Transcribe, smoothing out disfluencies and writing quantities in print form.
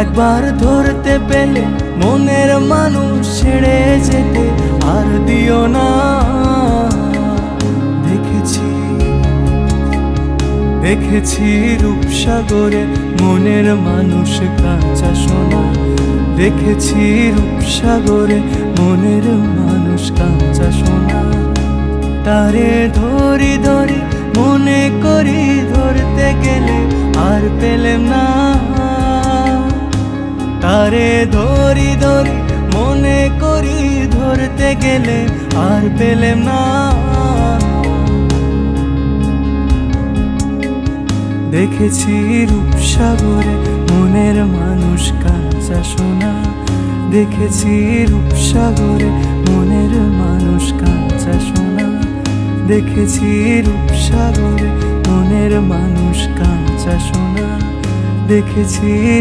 একবার ধরতে পেলে মনের মানুষ ছেড়ে যেতে আর দিও না। দেখেছি রূপসাগরে মনের মানুষ কাঁচা সোনা। দেখেছি রূপসাগরে মনের মানুষ কাঁচা সোনা। তারে ধরি ধরি মনে করি ধরতে গেলে আর পেলেম না। তারে ধরি ধরি মনে করি ধরতে গেলে আর পেলেম না। দেখেছি রূপসাগরে মনের মানুষ কাঁচা সোনা। দেখেছি রূপসাগরে মনের মানুষ কাঁচা সোনা। দেখেছি রূপসাগরে মনের মানুষ কাঁচা সোনা। দেখেছি।